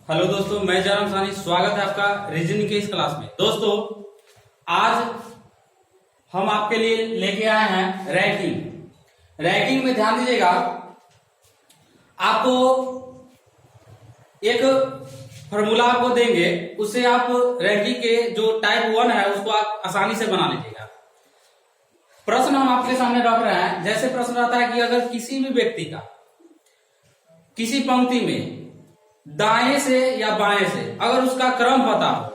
Hello दोस्तों, मैं जयराम सानी। स्वागत है आपका रीजनिंग के इस क्लास में। दोस्तों, आज हम आपके लिए लेके आए हैं रैंकिंग। रैंकिंग में ध्यान दीजिएगा, आपको एक फॉर्मूला आपको देंगे, उससे आप रैंकिंग के जो टाइप 1 है उसको आप आसानी से बना लीजिएगा। प्रश्न हम आपके सामने रख रहे हैं। जैसे प्रश्न रहता है कि अगर किसी भी व्यक्ति का किसी पंक्ति में दाएं से या बाएं से अगर उसका क्रम पता हो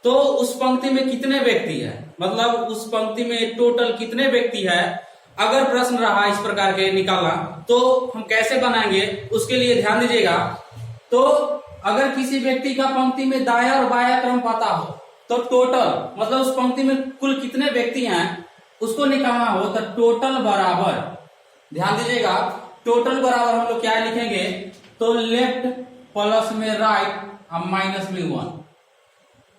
तो उस पंक्ति में कितने व्यक्ति है, मतलब उस पंक्ति में टोटल कितने व्यक्ति है। अगर प्रश्न रहा इस प्रकार के निकालना तो हम कैसे बनाएंगे, उसके लिए ध्यान दीजिएगा। तो अगर किसी व्यक्ति का पंक्ति में दाया और बाया क्रम पता हो तो टोटल, मतलब उस पंक्ति में कुल कितने व्यक्ति हैं उसको निकालना हो तो टोटल बराबर, ध्यान दीजिएगा, टोटल बराबर हम लोग क्या लिखेंगे तो लेफ्ट प्लस में राइट और माइनस में 1,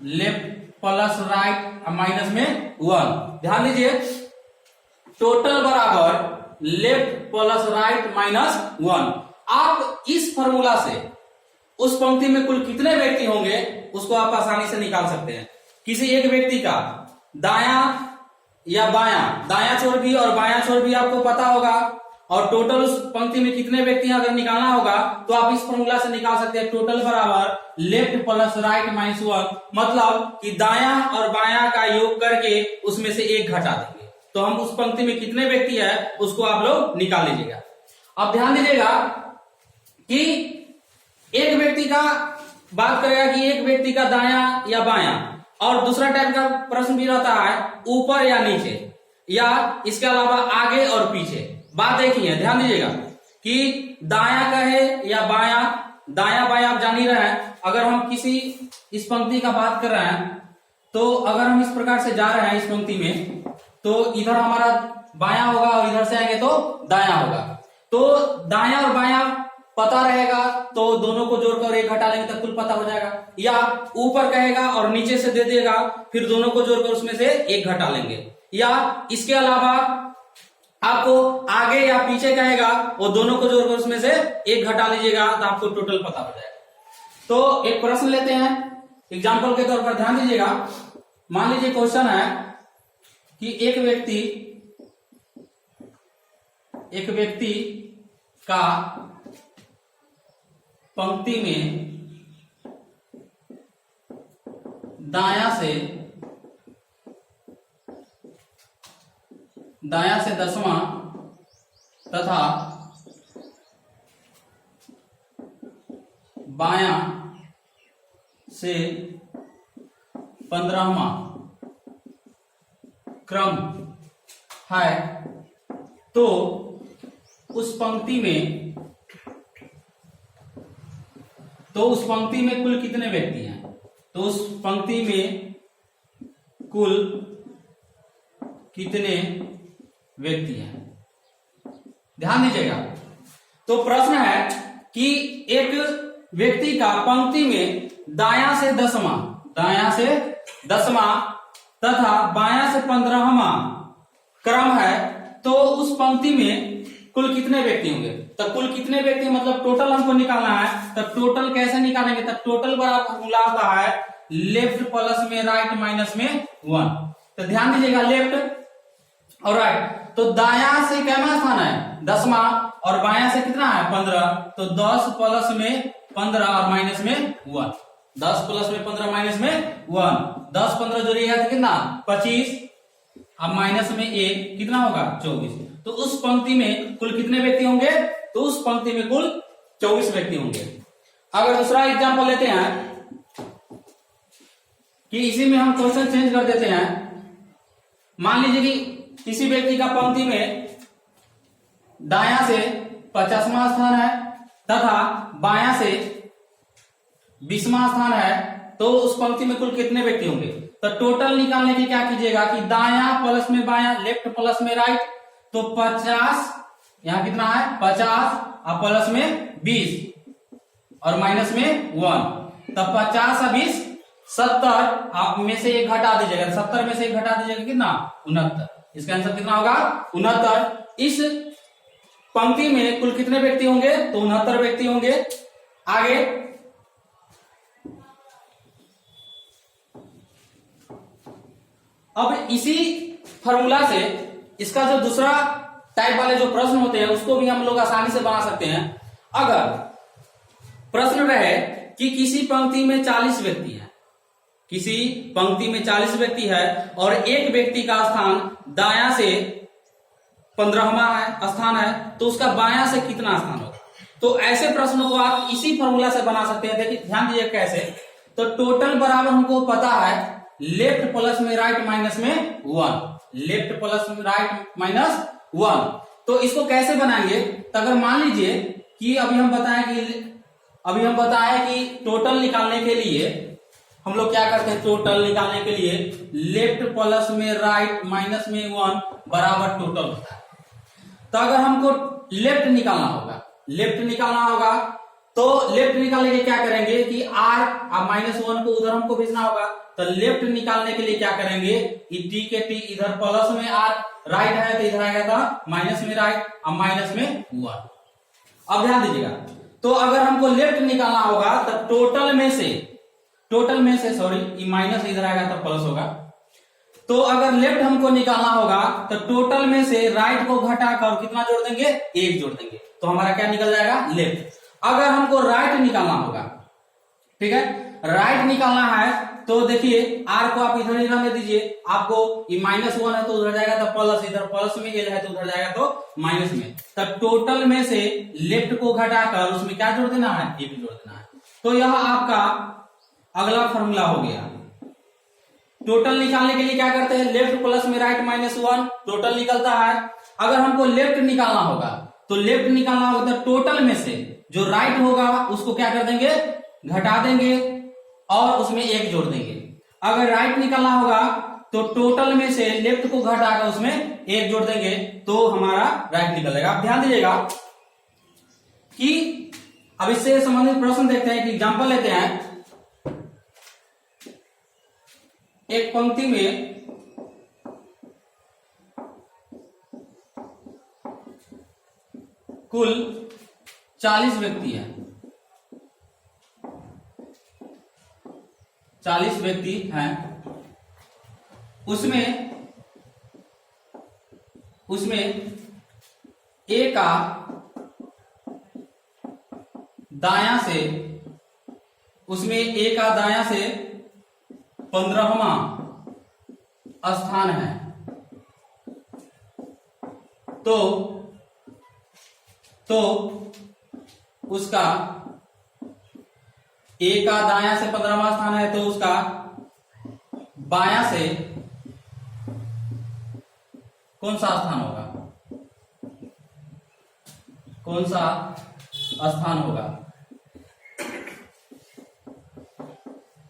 लेफ्ट प्लस राइट और माइनस में 1। ध्यान दीजिए, टोटल बराबर लेफ्ट प्लस राइट माइनस 1। आप इस फॉर्मूला से उस पंक्ति में कुल कितने व्यक्ति होंगे उसको आप आसानी से निकाल सकते हैं। किसी एक व्यक्ति का दाया या बाया, दाया छोर भी और बाया छोर भी आपको पता होगा, और टोटल उस पंक्ति में कितने व्यक्ति अगर निकालना होगा तो आप इस फॉर्मूला से निकाल सकते हैं। टोटल बराबर लेफ्ट प्लस राइट माइनस 1, मतलब कि दाया और बाया का योग करके उसमें से एक घटा देंगे तो हम उस पंक्ति में कितने व्यक्ति है उसको आप लोग निकाल लीजिएगा। अब ध्यान दीजिएगा कि एक व्यक्ति का बात करेगा कि एक व्यक्ति का दाया या बाया, और दूसरा टाइप का प्रश्न भी रहता है ऊपर या नीचे, या इसके अलावा आगे और पीछे। बात एक ही है, ध्यान दीजिएगा कि दाया का है या बाया, दाया बाया आप जान ही रहे हैं। अगर हम किसी इस पंक्ति का बात कर रहे हैं तो अगर हम इस प्रकार से जा रहे हैं इस पंक्ति में तो इधर हमारा बाया होगा और इधर से आएंगे तो दाया होगा। तो दाया और बाया पता रहेगा तो दोनों को जोड़कर एक घटा लेंगे तो कुल पता हो जाएगा, या ऊपर कहेगा और नीचे से दे देगा फिर दोनों को जोड़कर उसमें से एक घटा लेंगे, या इसके अलावा आपको आगे या पीछे कहेगा वो दोनों को जोड़कर उसमें से एक घटा लीजिएगा तो आपको टोटल पता हो जाएगा। तो एक प्रश्न लेते हैं एग्जाम्पल के तौर पर, ध्यान दीजिएगा। मान लीजिए क्वेश्चन है कि एक व्यक्ति का पंक्ति में दाया से 10वां तथा बाया से 15वां क्रम है तो उस पंक्ति में कुल कितने व्यक्ति हैं, तो उस पंक्ति में कुल कितने व्यक्ति हैं, ध्यान दीजिएगा। तो प्रश्न है कि एक व्यक्ति का पंक्ति में दाया से 10वां तथा बाया से 15वां क्रम है तो उस पंक्ति में कुल कितने व्यक्ति होंगे। तो कुल कितने व्यक्ति मतलब टोटल हमको निकालना है। तो टोटल कैसे निकालेंगे, तो टोटल बराबर फॉर्मूला होता है लेफ्ट प्लस में राइट माइनस में 1। तो ध्यान दीजिएगा, लेफ्ट और राइट, तो दाया से कितना स्थान है 10वां और बाया से कितना है 15, तो 10 प्लस में 15 और माइनस में 1, 10 प्लस में 15 माइनस में 1, 10 15 जोड़िएगा तो कितना 25, अब माइनस में 1 कितना होगा 24। तो उस पंक्ति में कुल कितने व्यक्ति होंगे, तो उस पंक्ति में कुल 24 व्यक्ति होंगे। अगर दूसरा एग्जांपल लेते हैं कि इसी में हम क्वेश्चन चेंज कर देते हैं। मान लीजिए कि किसी व्यक्ति का पंक्ति में दाया से 50वां स्थान है तथा बाया से 20वां स्थान है तो उस पंक्ति में कुल कितने व्यक्ति होंगे। तो टोटल निकालने की क्या कीजिएगा कि दाया प्लस में बाया, लेफ्ट प्लस में राइट, तो 50 यहां कितना है 50 और प्लस में 20 और माइनस में 1, तब 50 और 20 70, आप में से एक घटा दीजिएगा, 70 में से एक घटा दीजिएगा कितना 69। इसका आंसर कितना होगा 69। इस पंक्ति में कुल कितने व्यक्ति होंगे तो 69 व्यक्ति होंगे। आगे अब इसी फॉर्मूला से इसका जो दूसरा टाइप वाले जो प्रश्न होते हैं उसको भी हम लोग आसानी से बना सकते हैं। अगर प्रश्न रहे कि किसी पंक्ति में 40 व्यक्ति है, किसी पंक्ति में 40 व्यक्ति है और एक व्यक्ति का स्थान दायां से 15वां स्थान है, तो उसका बायां से कितना स्थान होगा। तो ऐसे प्रश्नों को आप इसी फॉर्मूला से बना सकते हैं। देखिए ध्यान दीजिए कैसे। तो टोटल बराबर हमको पता है लेफ्ट प्लस में राइट माइनस में 1, लेफ्ट प्लस में राइट माइनस 1। तो इसको कैसे बनाएंगे। तो अगर मान लीजिए कि अभी हम बताएं कि टोटल निकालने के लिए हम लोग क्या करते हैं, टोटल निकालने के लिए लेफ्ट प्लस में राइट माइनस में 1 बराबर टोटल होता है। तो अगर हमको लेफ्ट निकालना होगा तो लेफ्ट निकालने के क्या करेंगे कि r -1 को उधर हमको भेजना होगा। तो लेफ्ट निकालने के लिए क्या करेंगे, टी के टी इधर प्लस में r, राइट है तो इधर आएगा था माइनस में राइट और माइनस में 1। अब ध्यान दीजिएगा, तो अगर हमको लेफ्ट निकालना होगा तो टोटल में से सॉरी माइनस इधर आएगा तो प्लस होगा। तो अगर लेफ्ट हमको निकालना होगा तो टोटल में से राइट को घटाकर कितना जोड़ देंगे, 1 जोड़ देंगे, तो हमारा क्या निकल जाएगा, लेफ्ट। अगर हमको राइट निकालना होगा, ठीक है, राइट निकालना है तो देखिए r को आप इधर ही रहने दीजिए, आपको ये -1 है तो उधर जाएगा तो प्लस, इधर प्लस में l है तो उधर जाएगा तो माइनस में। तब टोटल में से लेफ्ट को घटाकर उसमें क्या जोड़ देना है, 1 जोड़ देना है। तो यह आपका अगला फॉर्मूला हो गया। टोटल निकालने के लिए क्या करते हैं, लेफ्ट प्लस में राइट -1 टोटल निकलता है। अगर हमको लेफ्ट निकालना होगा तो टोटल में से जो राइट होगा उसको क्या कर देंगे, घटा देंगे और उसमें 1 जोड़ देंगे। अगर राइट निकालना होगा तो टोटल में से लेफ्ट को घटाकर उसमें 1 जोड़ देंगे तो हमारा राइट निकल जाएगा। आप ध्यान दीजिएगा कि अब इससे संबंधित प्रश्न देखते हैं। एक एग्जांपल लेते हैं। एक पंक्ति में कुल 40 व्यक्ति हैं, 40 व्यक्ति हैं। उसमें ए का दायां से 15वां स्थान है। तो उसका ए का दायां से 15वां स्थान है तो उसका बायां से कौन सा स्थान होगा, कौन सा स्थान होगा।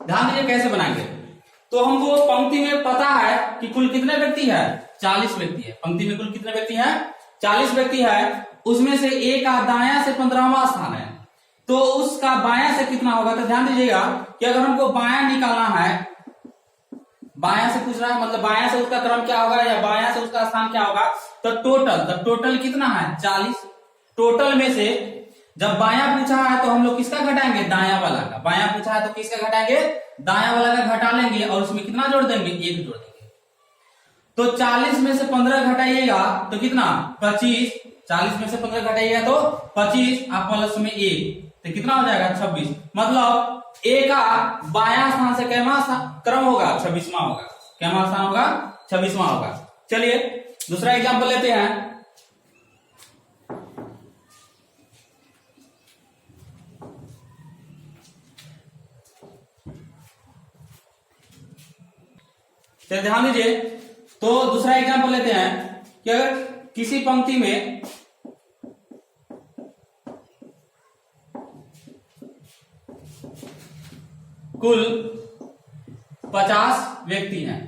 ध्यान दीजिए कैसे बनाएंगे। तो हमको पंक्ति में पता है कि कुल कितने व्यक्ति है, 40 व्यक्ति है। पंक्ति में कुल कितने व्यक्ति हैं, 40 व्यक्ति है। उसमें से ए का दायां से 15वां स्थान है तो उसका बायां से कितना होगा। तो ध्यान दीजिएगा कि अगर हमको बायां निकालना है, बायां से पूछ रहा है, मतलब बायां से उसका क्रम क्या होगा या बायां से उसका स्थान क्या होगा। तो टोटल कितना है, 40। टोटल में से जब बायां पूछा है तो हम लोग किसका घटाएंगे, दायां वाला का। बायां पूछा है तो किसका घटाएंगे, दायां वाला का घटा लेंगे और उसमें कितना जोड़ देंगे, 1 जोड़ देंगे। तो 40 में से 15 घटाइएगा तो कितना, 25। 40 में से 15 घटाइएगा तो 25 और प्लस में 1 तो कितना हो जाएगा, 26। मतलब ए का बायां स्थान से कैमा क्रम होगा, 26वां होगा। कैमा स्थान होगा, 26वां होगा। चलिए दूसरा एग्जांपल लेते हैं। चलिए ध्यान दीजिए। तो दूसरा एग्जांपल लेते हैं कि अगर किसी पंक्ति में कुल 50 व्यक्ति हैं,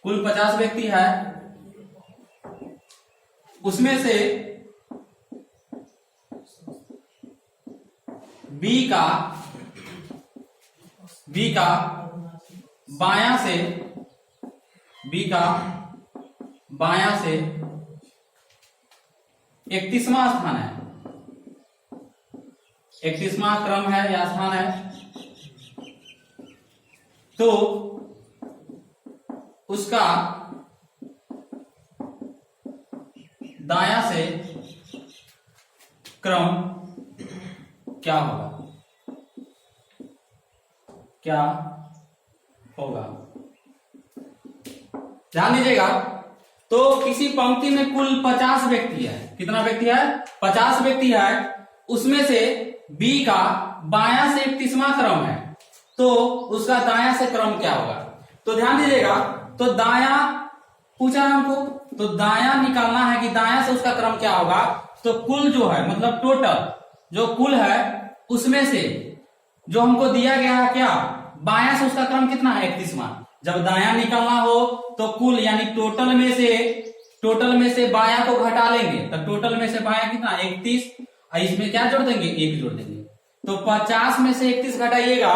कुल 50 व्यक्ति है। उसमें से बी का बायां से 31वां स्थान है, 31वां क्रम है या स्थान है। तो उसका दायां से क्रम क्या होगा, क्या होगा। ध्यान दीजिएगा। तो किसी पंक्ति में कुल 50 व्यक्ति है। कितना व्यक्ति है? 50 व्यक्ति है। उसमें से बी का बायां से 31वां क्रम है, तो उसका दायां से क्रम क्या होगा। तो ध्यान दीजिएगा। तो दायां पूछा हमको, तो दायां निकालना है कि दायां से उसका क्रम क्या होगा। तो कुल जो है, मतलब टोटल जो कुल है उसमें से जो हमको दिया गया है क्या, बायां से उसका क्रम कितना है, 31वां। जब दायां निकालना हो तो कुल यानी टोटल में से बायां को घटा लेंगे, तो टोटल में से बायां कितना, 31, और इसमें क्या जोड़ देंगे, 1 जोड़ देंगे। तो 50 में से 31 घटाइएगा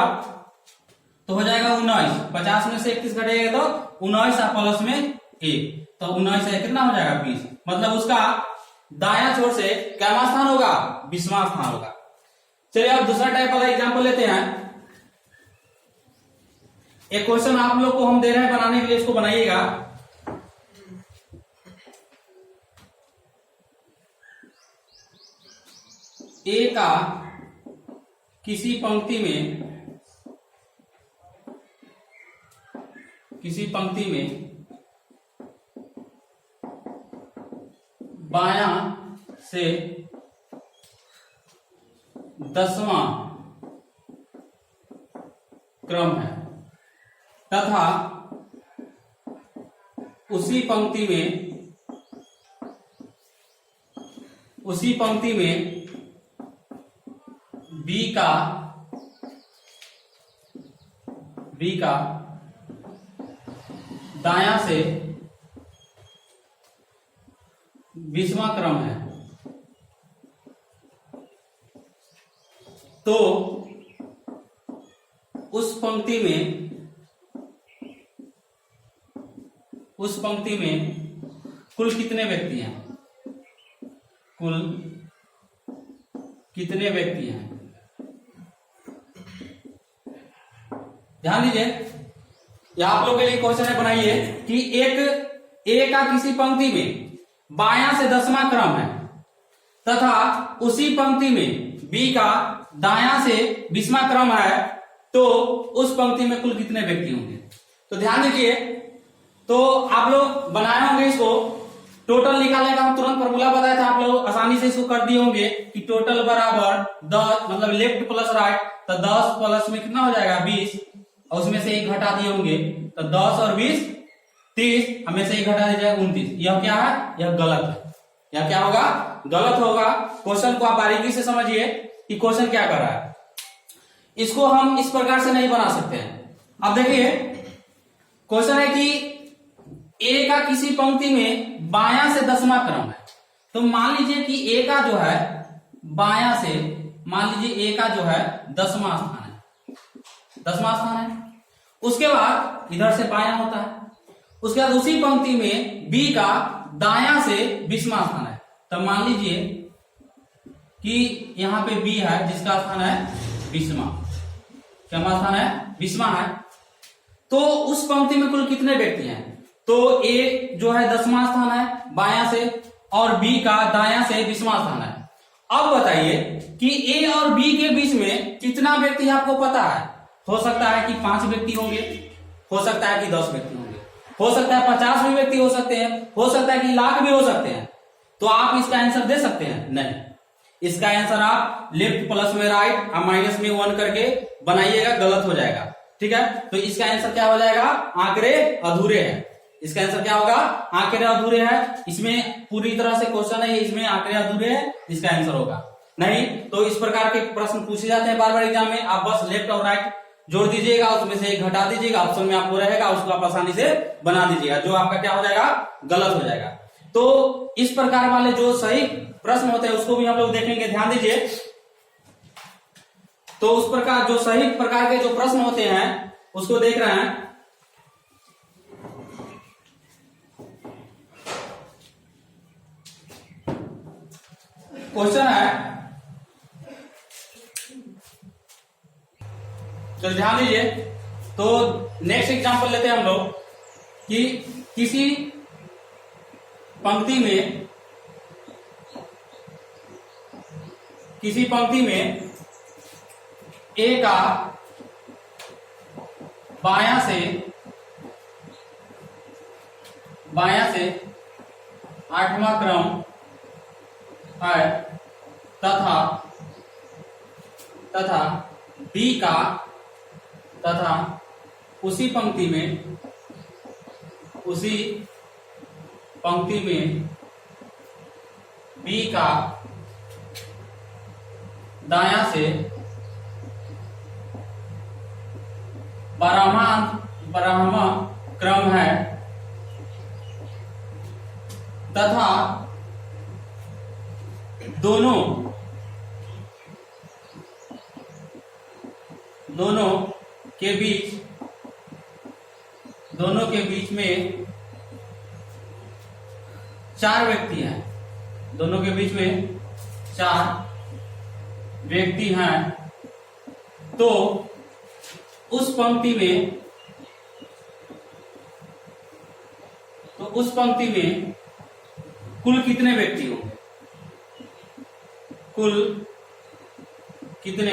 तो हो जाएगा 19। 50 में से 31 घटाइएगा तो 19 और प्लस में 1, तो 19 से कितना हो जाएगा, 20। मतलब उसका दायां छोर से क्या स्थान होगा, 20वां स्थान होगा। चलिए अब दूसरा टाइप वाला एग्जांपल लेते हैं। एक क्वेश्चन आप लोग को हम दे रहे हैं बनाने के लिए, इसको बनाइएगा। ए का किसी पंक्ति में बायां से 10वां क्रम है तथा उसी पंक्ति में बी का दायां से 20वां क्रम है, तो उस पंक्ति में कुल कितने व्यक्ति हैं, ध्यान दीजिए। यह आप लोग के लिए क्वेश्चन है, बनाइए कि एक ए का किसी पंक्ति में बायां से 10वां क्रम है तथा उसी पंक्ति में बी का दायां से 20वां क्रम है, तो उस पंक्ति में कुल कितने व्यक्ति होंगे। तो ध्यान दीजिए। तो आप लोग बनाए होंगे इसको, टोटल निकालने का हम तुरंत फॉर्मूला बताया था, आप लोग आसानी से इसको कर दिए होंगे कि टोटल बराबर 10, मतलब लेफ्ट प्लस राइट, तो 10 प्लस में कितना हो जाएगा, 20, और उसमें से 1 घटा दिए होंगे, तो 10 और 20 30, हमें से 1 घटा दिया जाएगा 29। यह क्या है, यह गलत है। यह क्या होगा, गलत होगा। क्वेश्चन को आप बारीकी से समझिए कि क्वेश्चन क्या कर रहा है। इसको हम इस प्रकार से नहीं बना सकते हैं। अब देखिए क्वेश्चन है कि ए का किसी पंक्ति में बायां से 10वां क्रम है, तो मान लीजिए कि ए का जो है बायां से, मान लीजिए ए का जो है 10वां स्थान है, 10वां स्थान है। उसके बाद इधर से बायां होता है, उसके बाद उसी पंक्ति में बी का दायां से 20वां स्थान है। तब मान लीजिए कि यहां पे बी है जिसका स्थान है 20वां, क्या स्थान है, 20वां है। तो उस पंक्ति में कुल कितने व्यक्ति हैं, तो ए जो है 10वां स्थान है बायां से, और बी का दायां से 20वां स्थान है। अब बताइए कि ए और बी के बीच में कितना व्यक्ति आपको पता है। हो सकता है कि 5 व्यक्ति होंगे, हो सकता है कि 10 व्यक्ति होंगे, हो सकता है 50 भी व्यक्ति हो सकते हैं, हो सकता है कि लाख भी हो सकते हैं। तो आप इसका आंसर दे सकते हैं, नहीं। इसका आंसर आप लेफ्ट प्लस में राइट और माइनस में 1 करके बनाइएगा, गलत हो जाएगा। ठीक है, तो इसका आंसर क्या हो जाएगा, आंकड़े अधूरे हैं। इसका आंसर क्या होगा, आंकड़े अधूरे हैं। इसमें पूरी तरह से क्वेश्चन है, इसमें आंकड़े अधूरे हैं, इसका आंसर होगा नहीं। तो इस प्रकार के प्रश्न पूछे जाते हैं बार बार एग्जाम में। आप बस लेफ्ट और राइट जोड़ दीजिएगा, उसमें से 1 घटा दीजिएगा, ऑप्शन में आपको रहेगा, उसको आप आसानी से बना दीजिएगा, जो आपका क्या हो जाएगा, गलत हो जाएगा। तो इस प्रकार वाले जो सही प्रश्न होते हैं उसको भी हम लोग देखेंगे, ध्यान दीजिए। तो उस प्रकार जो सही प्रकार के जो प्रश्न होते हैं उसको देख रहे हैं। क्वेश्चन है, तो ध्यान दीजिए। तो नेक्स्ट एग्जांपल लेते हैं हम लोग। कि किसी पंक्ति में ए का बायां से 8वां क्रम है तथा बी का उसी पंक्ति में बी का दायां से 12वां क्रम है तथा दोनों के बीच में 4 व्यक्ति हैं। दोनों के बीच में 4 व्यक्ति हैं तो उस पंक्ति में कुल कितने व्यक्ति होंगे? कुल कितने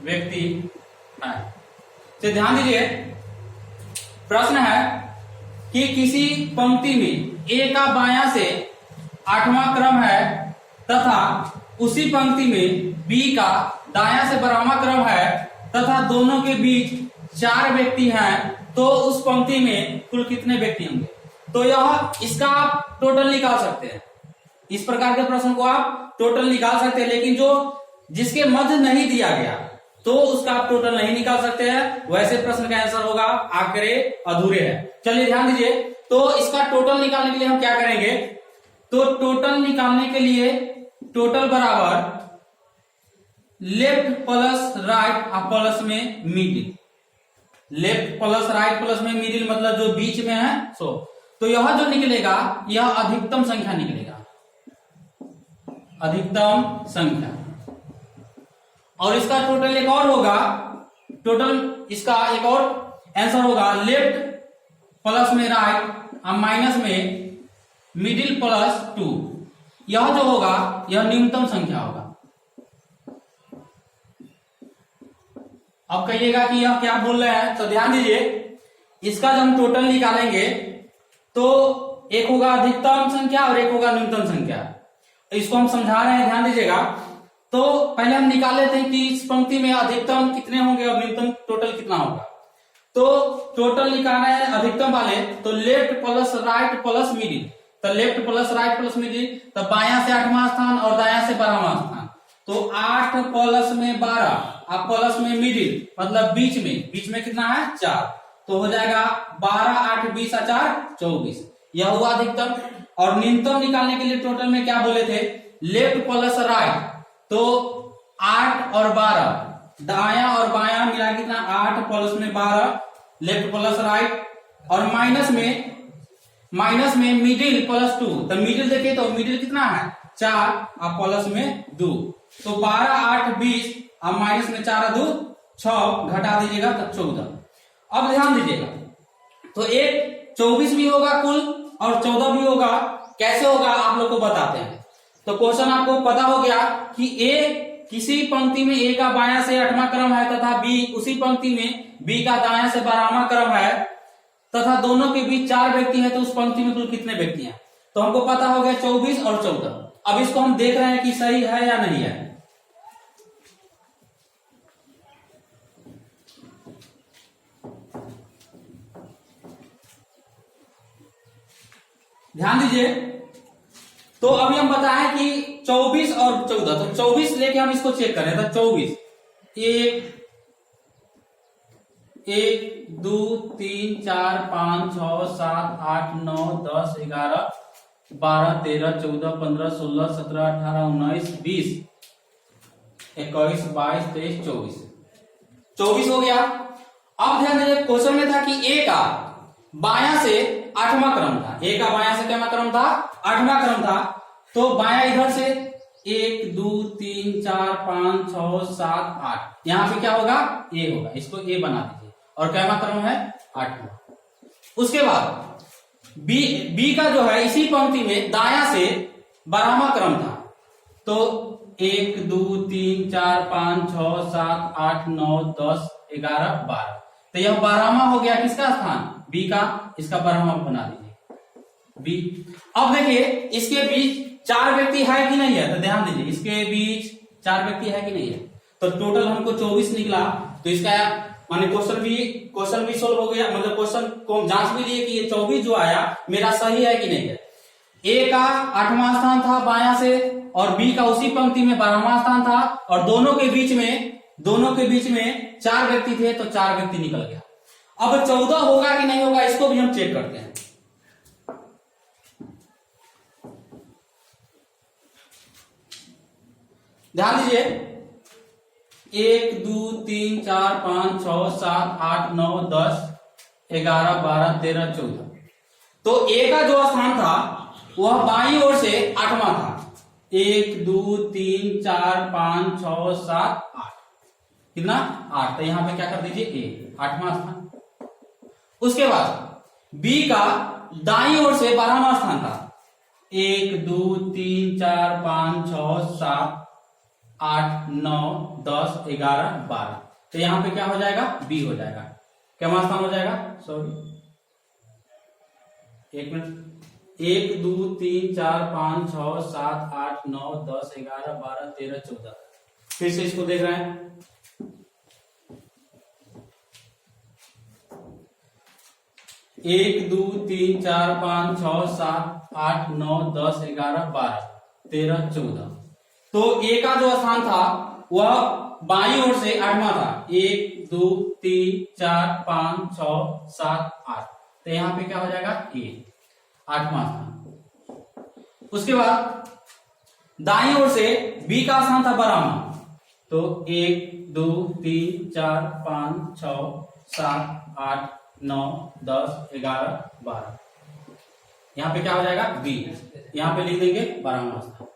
व्यक्ति हैं? तो ध्यान दीजिए, प्रश्न है कि किसी पंक्ति में ए का बायां से 8वां क्रम है तथा उसी पंक्ति में बी का दायां से 12वां क्रम है तथा दोनों के बीच 4 व्यक्ति हैं तो उस पंक्ति में कुल कितने व्यक्ति होंगे? तो इसका आप टोटल निकाल सकते हैं। इस प्रकार के प्रश्न को आप टोटल निकाल सकते हैं, लेकिन जिसके मध्य नहीं दिया गया तो उसका आप टोटल नहीं निकाल सकते हैं। वैसे प्रश्न का आंसर होगा आंकड़े अधूरे हैं। चलिए ध्यान दीजिए, तो इसका टोटल निकालने के लिए हम क्या करेंगे? तो टोटल निकालने के लिए टोटल बराबर लेफ्ट प्लस राइट प्लस में middle. Left plus right plus में मिडिल मतलब जो बीच में है तो यह जो निकलेगा यह अधिकतम संख्या निकलेगा, अधिकतम संख्या। और इसका टोटल एक और होगा, टोटल इसका एक और आंसर होगा लेफ्ट प्लस में राइट और माइनस में मिडिल प्लस 2। यह जो होगा यह न्यूनतम संख्या होगा। अब कहिएगा कि यह क्या बोल रहे हैं, तो ध्यान दीजिए, इसका जब हम टोटल निकालेंगे तो एक होगा अधिकतम संख्या और एक होगा न्यूनतम संख्या। इसको हम समझा रहे हैं, ध्यान दीजिएगा। तो पहले हम निकाल लेते हैं कि इस पंक्ति में अधिकतम कितने होंगे और न्यूनतम टोटल कितना होगा। तो टोटल निकालना है अधिकतम वाले, तो left plus right plus middle. तो left plus right plus middle, तो बायां से 8वां स्थान और दायां से 12वां स्थान। तो 8 प्लस में 12 और प्लस में मिडिल मतलब बीच में कितना है 4, तो हो जाएगा 12 8 20 और 4 24। यह हुआ अधिकतम। और न्यूनतम निकालने के लिए टोटल में क्या बोले थे? लेफ्ट प्लस राइट, तो 8 और 12 दायां और बायां मिला कितना 8 प्लस में 12 लेफ्ट प्लस राइट, और माइनस में मिडिल प्लस 2। तो मिडिल देखिए तो मिडिल कितना है 4 और प्लस में 2, तो 12 8 20 और माइनस में 4 2 6 घटा दीजिएगा तो 14। अब ध्यान दीजिएगा, तो एक 24 भी होगा कुल और 14 भी होगा। कैसे होगा आप लोग को बताते हैं। तो क्वेश्चन आपको पता हो गया कि ए किसी पंक्ति में ए का बायां से 8वां क्रम है तथा बी उसी पंक्ति में बी का दायां से 12वां क्रम है तथा दोनों के बीच 4 व्यक्ति हैं, तो उस पंक्ति में कुल कितने व्यक्ति हैं? तो हमको पता हो गया 24 और 14। अब इसको हम देख रहे हैं कि सही है या नहीं है। ध्यान दीजिए, तो अभी हम बताएं कि 24 और 14, तो 24 लेके हम इसको चेक करें। तो 24 1 2 3 4 5 6 7 8 9 10 11 12 13 14 15 16 17 18 19 20 21 22 23 24 हो गया। अब ध्यान दीजिए, क्वेश्चन में था कि ए का बायां से 8वां क्रम था। ए का बायां से क्या क्रम था? 8वां क्रम था। तो बायां इधर से 1 2 3 4 5 6 7 8, यहां पे क्या होगा? ए होगा। इसको ए बना दीजिए और कैमा क्रम है 8वां। उसके बाद बी का जो है इसी पंक्ति में दाया से 12वां क्रम था, तो 1 2 3 4 5 6 7 8 9 10 11 12, तो यह 12वां हो गया किसका स्थान, बी का, इसका 12वां बना दीजिए बी। अब देखिए इसके बीच 4 व्यक्ति है कि नहीं है, तो ध्यान दीजिए इसके बीच 4 व्यक्ति है कि नहीं है, तो टोटल हमको 24 निकला। तो इसका माने क्वेश्चन भी सोल्व हो गया, मतलब क्वेश्चन को हम जांच भी लिए कि ये 24 जो आया मेरा सही है कि नहीं है। ए का 8वां स्थान था बायां से और बी का उसी पंक्ति में 12वां स्थान था, और दोनों के बीच में 4 व्यक्ति थे, तो 4 व्यक्ति निकल गया। अब 14 होगा कि नहीं होगा इसको भी हम चेक करते हैं। ध्यान दीजिए 1 2 3 4 5 6 7 8 9 10 11 12 13 14, तो ए का जो स्थान था वह बाईं ओर से 8वां था। 1 2 3 4 5 6 7 8, कितना 8, तो यहां पे क्या कर दीजिए ए 8वां स्थान। उसके बाद बी का दाईं ओर से 12वां स्थान था। 1 2 3 4 5 6 7 8 9 10 11 12, तो यहां पे क्या हो जाएगा बी हो जाएगा, क्या स्थान हो जाएगा, सॉरी 1 मिनट, 1 2 3 4 5 6 7 8 9 10 11 12 13 14, फिर से इसको देख रहे हैं। 1 2 3 4 5 6 7 8 9 10 11 12 13 14, तो ए का जो स्थान था वह बाईं ओर से 8वां था। 1 2 3 4 5 6 7 8, तो यहां पे क्या हो जाएगा ए 8वां स्थान। उसके बाद दाईं ओर से बी का स्थान था 12वां, तो 1 2 3 4 5 6 7 8 9 10 11 12, यहां पे क्या हो जाएगा बी, यहां पे लिख देंगे 12वां स्थान।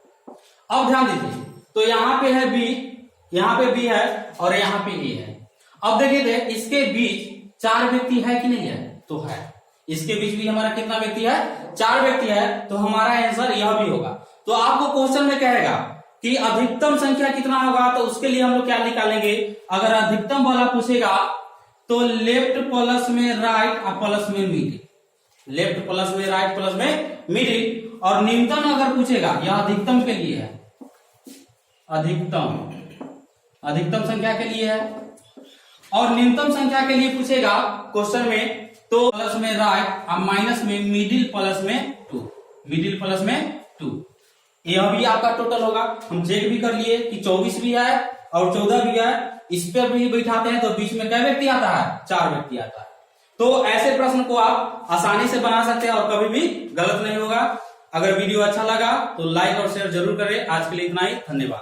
अब ध्यान दीजिए, तो यहां पे है बी, यहां पे बी है और यहां पे ए है। अब देखिए इसके बीच 4 व्यक्ति है कि नहीं है, तो है, इसके बीच भी हमारा कितना व्यक्ति है, 4 व्यक्ति है, तो हमारा आंसर यह भी होगा। तो आपको क्वेश्चन में कहेगा कि अधिकतम संख्या कितना होगा, तो उसके लिए हम लोग क्या निकालेंगे, अगर अधिकतम वाला पूछेगा तो लेफ्ट प्लस में राइट और प्लस में मिडिल, लेफ्ट प्लस में राइट प्लस में मिडिल, और न्यूनतम अगर पूछेगा, यह अधिकतम के लिए है, अधिकतम संख्या के लिए है, और न्यूनतम संख्या के लिए पूछेगा क्वेश्चन में, तो प्लस में राइट और माइनस में मिडिल प्लस में 2, मिडिल प्लस में 2, यह भी आपका टोटल होगा। हम चेक भी कर लिए कि 24 भी है और 14 भी है, इस पर भी बैठाते हैं तो बीच में क्या व्यक्ति आता है, 4 व्यक्ति आता है। तो ऐसे प्रश्न को आप आसानी से बना सकते हैं और कभी भी गलत नहीं होगा। अगर वीडियो अच्छा लगा तो लाइक और शेयर जरूर करें। आज के लिए इतना ही, धन्यवाद।